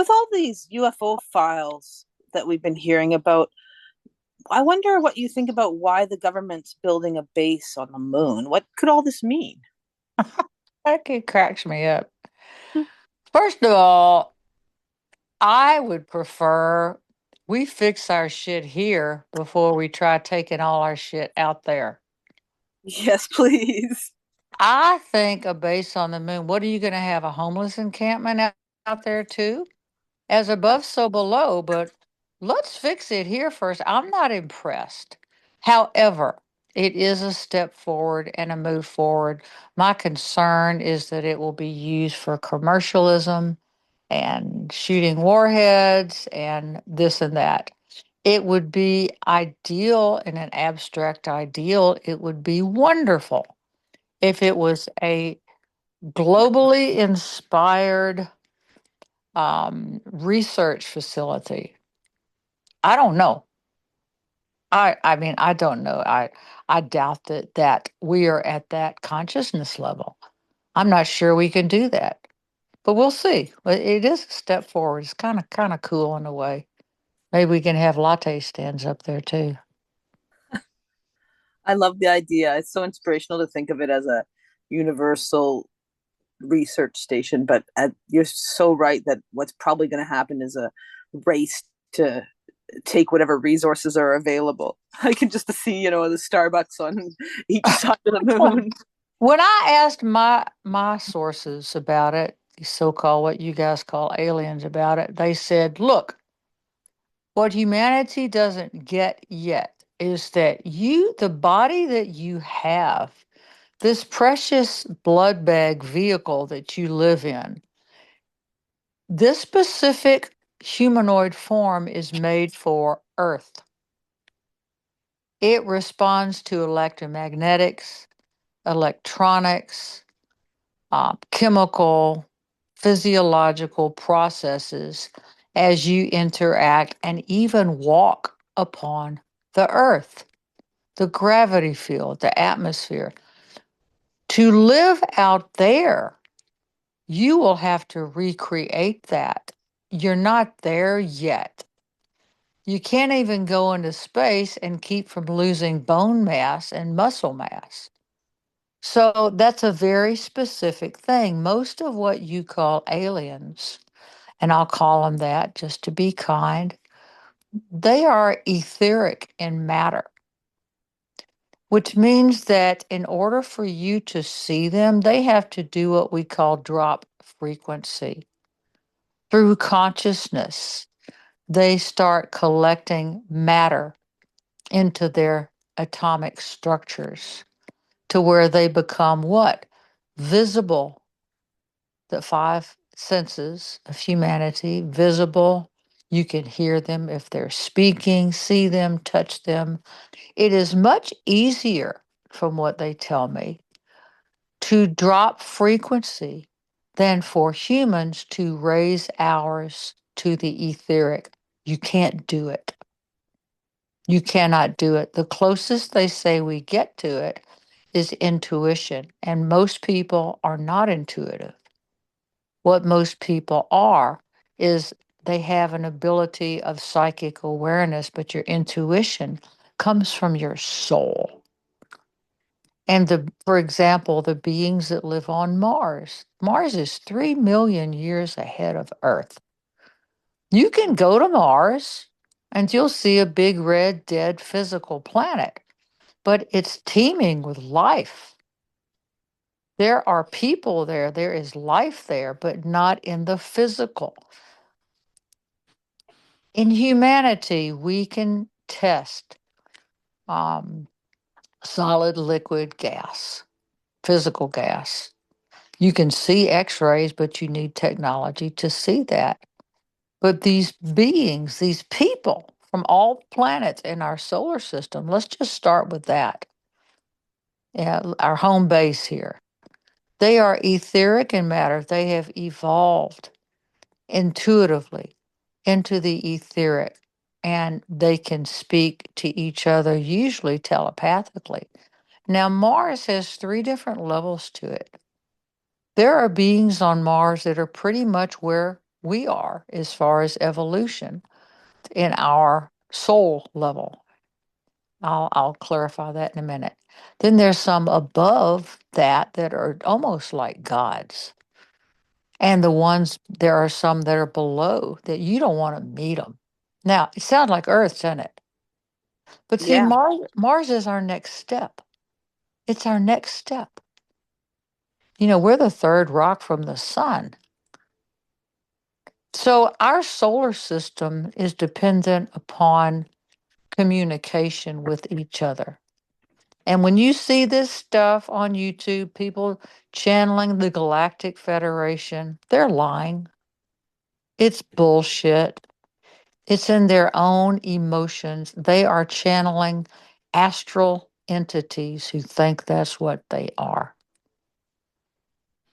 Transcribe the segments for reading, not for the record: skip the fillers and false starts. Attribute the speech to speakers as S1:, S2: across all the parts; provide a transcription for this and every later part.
S1: With all these UFO files that we've been hearing about, I wonder what you think about why the government's building a base on the moon. What could all this mean?
S2: That kid cracks me up. First of all, I would prefer we fix our shit here before we try taking all our shit out there.
S1: Yes, please.
S2: I think a base on the moon, what are you going to have? A homeless encampment out there too? As above, so below, but let's fix it here first. I'm not impressed. However, it is a step forward and a move forward. My concern is that it will be used for commercialism and shooting warheads and this and that. It would be ideal in an abstract ideal. It would be wonderful if it was a globally inspired research facility. I don't know. I mean, I don't know. I doubt that we are at that consciousness level. I'm not sure we can do that, but we'll see. But it is a step forward. It's kind of cool in a way. Maybe we can have latte stands up there too.
S1: I love the idea. It's so inspirational to think of it as a universal research station. But you're so right that what's probably going to happen is a race to take whatever resources are available. I can just see, the Starbucks on each side of the moon.
S2: When I asked my sources about it, the so-called what you guys call aliens about it, they said, "Look, what humanity doesn't get yet is that the body that you have, this precious blood bag vehicle that you live in, this specific humanoid form is made for Earth. It responds to electromagnetics, electronics, chemical, physiological processes as you interact and even walk upon the earth, the gravity field, the atmosphere. To live out there, you will have to recreate that. You're not there yet. You can't even go into space and keep from losing bone mass and muscle mass. So that's a very specific thing. Most of what you call aliens, and I'll call them that just to be kind, they are etheric in matter, which means that in order for you to see them, they have to do what we call drop frequency. Through consciousness, they start collecting matter into their atomic structures to where they become what? Visible. The five senses of humanity, visible. You can hear them if they're speaking, see them, touch them. It is much easier, from what they tell me, to drop frequency than for humans to raise ours to the etheric. You can't do it. You cannot do it. The closest they say we get to it is intuition, and most people are not intuitive. What most people are is they have an ability of psychic awareness, but your intuition comes from your soul. And for example, the beings that live on Mars, Mars is 3 million years ahead of Earth. You can go to Mars and you'll see a big red dead physical planet, but it's teeming with life. There are people there, there is life there, but not in the physical. In humanity, we can test um, solid, liquid, gas, physical gas. You can see x rays, but you need technology to see that. But these beings, these people from all planets in our solar system, let's just start with that. Yeah, our home base here. They are etheric in matter. They have evolved intuitively into the etheric, and they can speak to each other, usually telepathically. Now, Mars has three different levels to it. There are beings on Mars that are pretty much where we are as far as evolution in our soul level. I'll clarify that in a minute. Then there's some above that that are almost like gods. And there are some that are below that you don't want to meet them. Now, it sounds like Earth, doesn't it? But see,
S1: Yeah.
S2: Mars is our next step. It's our next step. We're the third rock from the sun. So our solar system is dependent upon communication with each other. And when you see this stuff on YouTube, people channeling the Galactic Federation, they're lying. It's bullshit. It's in their own emotions. They are channeling astral entities who think that's what they are.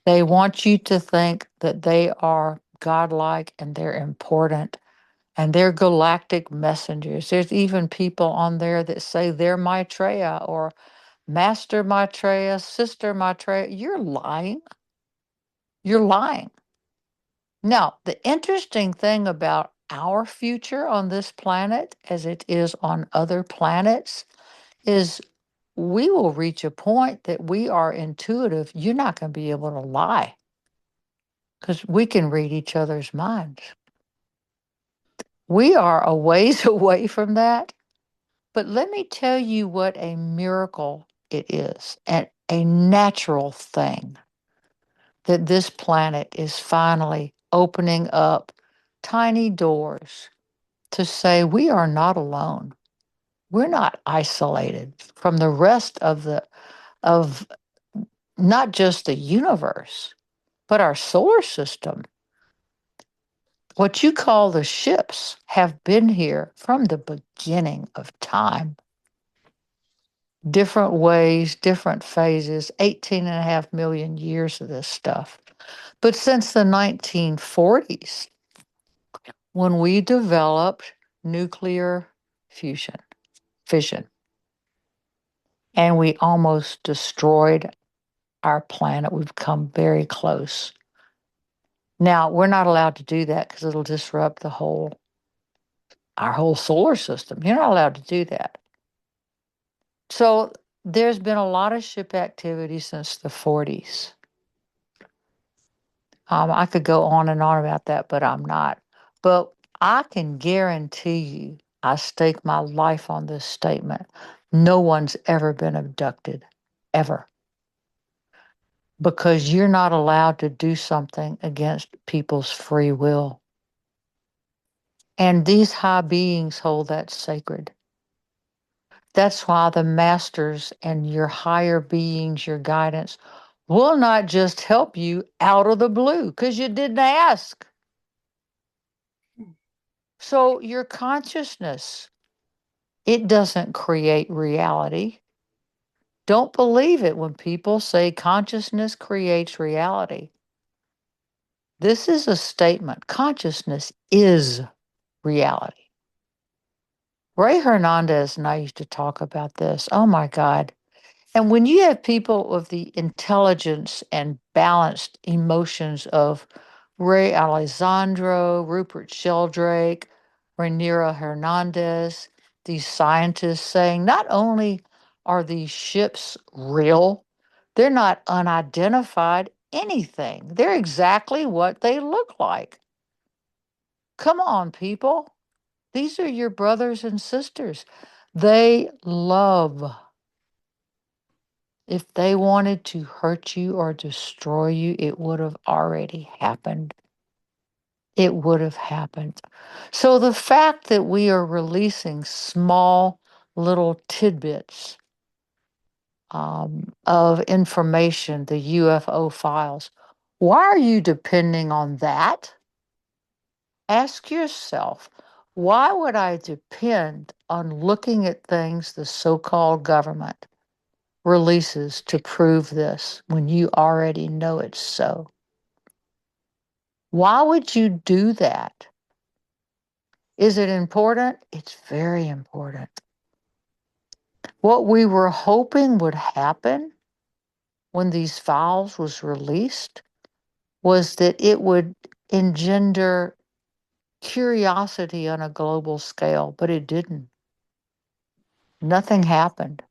S2: They want you to think that they are godlike and they're important and they're galactic messengers. There's even people on there that say they're Maitreya or Master Maitreya, Sister Maitreya. You're lying. You're lying. Now, the interesting thing about our future on this planet, as it is on other planets, is we will reach a point that we are intuitive. You're not going to be able to lie because we can read each other's minds. We are a ways away from that. But let me tell you what a miracle it is and a natural thing that this planet is finally opening up tiny doors to say we are not alone. We're not isolated from the rest of not just the universe, but our solar system. What you call the ships have been here from the beginning of time. Different ways, different phases, 18.5 million years of this stuff. But since the 1940s, when we developed nuclear fusion, fission, and we almost destroyed our planet, we've come very close. Now, we're not allowed to do that because it'll disrupt our whole solar system. You're not allowed to do that. So there's been a lot of ship activity since the 40s. I could go on and on about that, but I'm not. But I can guarantee you, I stake my life on this statement. No one's ever been abducted, ever, because you're not allowed to do something against people's free will. And these high beings hold that sacred. That's why the masters and your higher beings, your guidance, will not just help you out of the blue because you didn't ask. So your consciousness, it doesn't create reality. Don't believe it when people say consciousness creates reality. This is a statement. Consciousness is reality. Ray Hernandez and I used to talk about this. Oh my God. And when you have people with the intelligence and balanced emotions of Ray Alessandro, Rupert Sheldrake, Rhaenyra Hernandez, these scientists saying not only are these ships real, they're not unidentified anything. They're exactly what they look like. Come on, people. These are your brothers and sisters. They love. If they wanted to hurt you or destroy you, it would have already happened. It would have happened. So the fact that we are releasing small little tidbits of information, the UFO files, why are you depending on that? Ask yourself, why would I depend on looking at things the so called government releases to prove this when you already know it's so? Why would you do that? Is it important? It's very important. What we were hoping would happen when these files was released was that it would engender curiosity on a global scale, but it didn't. Nothing happened.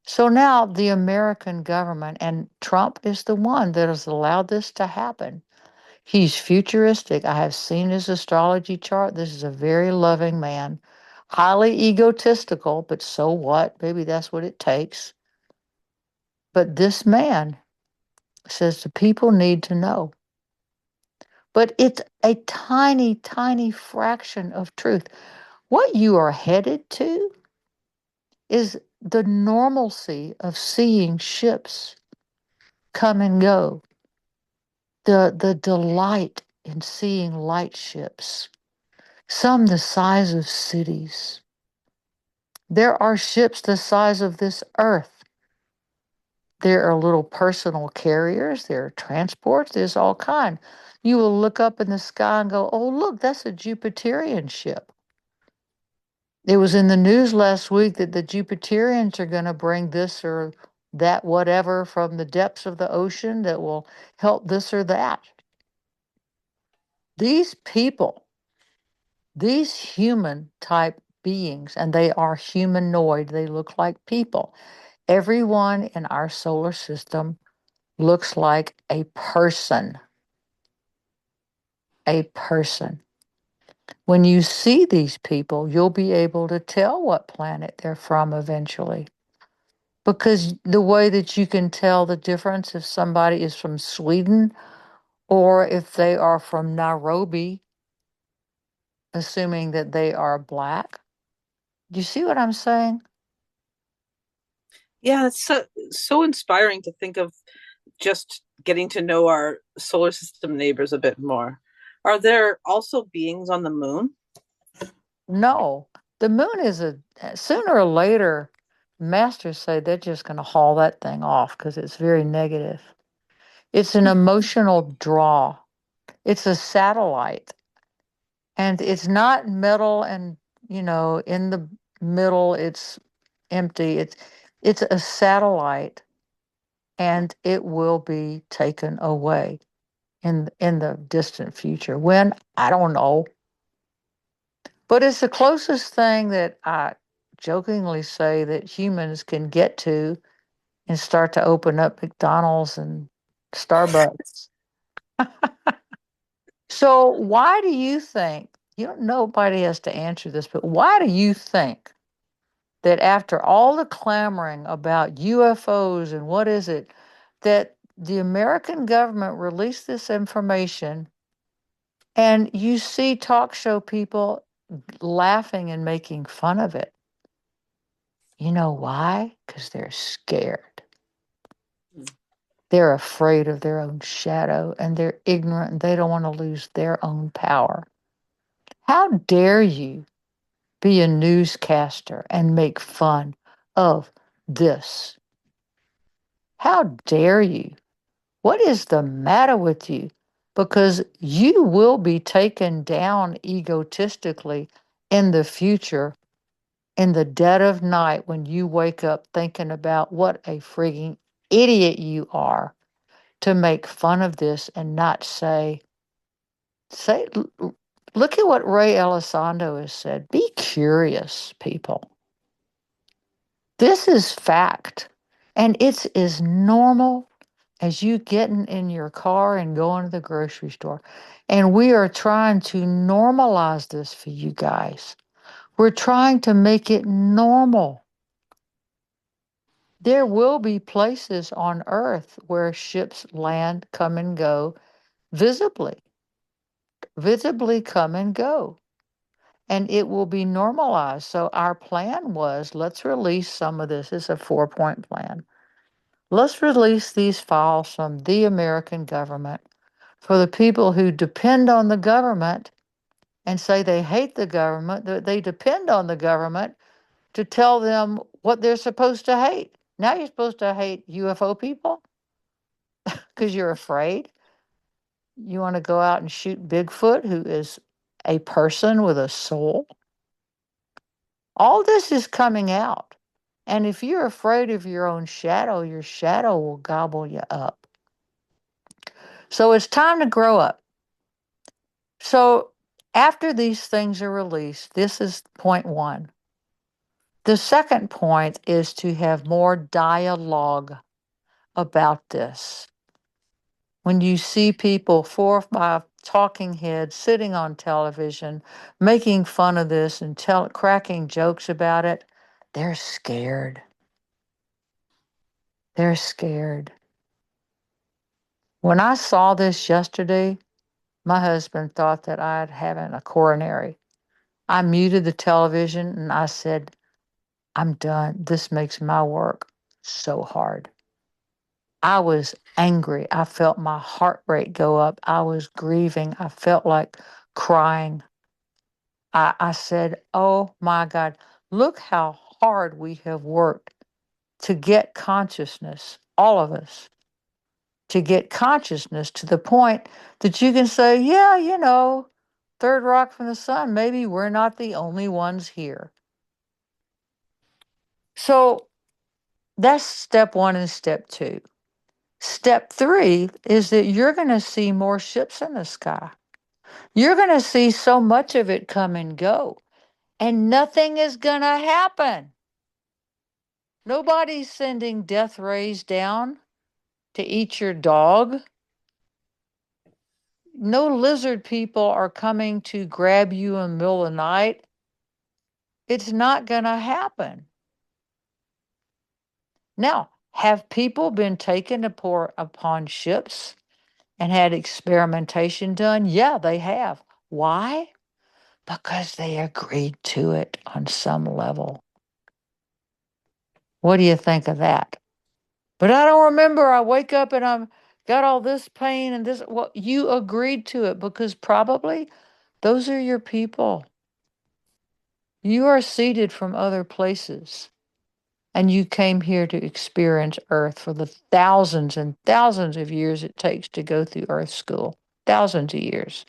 S2: So now the American government, and Trump is the one that has allowed this to happen. He's futuristic. I have seen his astrology chart. This is a very loving man, highly egotistical, but so what? Maybe that's what it takes. But this man says the people need to know. But it's a tiny, tiny fraction of truth. What you are headed to is the normalcy of seeing ships come and go, the delight in seeing light ships, some the size of cities. There are ships the size of this earth. There are little personal carriers, there are transports, there's all kind. You will look up in the sky and go, oh, look, that's a Jupiterian ship. It was in the news last week that the Jupiterians are going to bring this or that, whatever, from the depths of the ocean that will help this or that. These people, these human type beings, and they are humanoid, they look like people. Everyone in our solar system looks like a person. A person. When you see these people, you'll be able to tell what planet they're from eventually. Because the way that you can tell the difference if somebody is from Sweden or if they are from Nairobi, assuming that they are black. Do you see what I'm saying?
S1: Yeah, it's so inspiring to think of just getting to know our solar system neighbors a bit more. Are there also beings on the moon?
S2: No, the moon is sooner or later, masters say they're just going to haul that thing off because it's very negative. It's an emotional draw. It's a satellite, and it's not metal and, in the middle it's empty. It's a satellite, and it will be taken away in the distant future. When? I don't know. But it's the closest thing that I jokingly say that humans can get to and start to open up McDonald's and Starbucks. So why do you think, nobody has to answer this, but why do you think that after all the clamoring about UFOs and what is it, that the American government released this information and you see talk show people laughing and making fun of it? You know why? Because they're scared. They're afraid of their own shadow and they're ignorant and they don't want to lose their own power. How dare you be a newscaster and make fun of this? How dare you? What is the matter with you? Because you will be taken down egotistically in the future, in the dead of night, when you wake up thinking about what a frigging idiot you are to make fun of this and not say, look at what Ray Elizondo has said. Be curious, people. This is fact. And it's as normal as you getting in your car and going to the grocery store. And we are trying to normalize this for you guys. We're trying to make it normal. There will be places on Earth where ships land, come and go visibly come and go. And it will be normalized. So our plan was, let's release some of this. It's a 4-point plan. Let's release these files from the American government for the people who depend on the government and say they hate the government, that they depend on the government to tell them what they're supposed to hate. Now you're supposed to hate UFO people because you're afraid. You want to go out and shoot Bigfoot, who is a person with a soul. All this is coming out. And if you're afraid of your own shadow, your shadow will gobble you up. So it's time to grow up. So after these things are released, this is point one. The second point is to have more dialogue about this. When you see people, 4 or 5 talking heads sitting on television, making fun of this and cracking jokes about it, they're scared. They're scared. When I saw this yesterday, my husband thought that I'd having a coronary. I muted the television and I said, I'm done. This makes my work so hard. I was angry. I felt my heart rate go up. I was grieving. I felt like crying. I said, oh my God, look how hard we have worked to get consciousness, all of us, to get consciousness to the point that you can say, yeah, third rock from the sun, maybe we're not the only ones here. So that's step one and step two. Step three is that you're going to see more ships in the sky. You're going to see so much of it come and go, and nothing is going to happen. Nobody's sending death rays down to eat your dog. No lizard people are coming to grab you in the middle of the night. It's not going to happen. Now, have people been taken upon ships and had experimentation done? Yeah, they have. Why? Because they agreed to it on some level. What do you think of that? But I don't remember. I wake up and I've got all this pain and this. Well, you agreed to it because probably those are your people. You are seeded from other places. And you came here to experience Earth for the thousands and thousands of years it takes to go through Earth school. Thousands of years.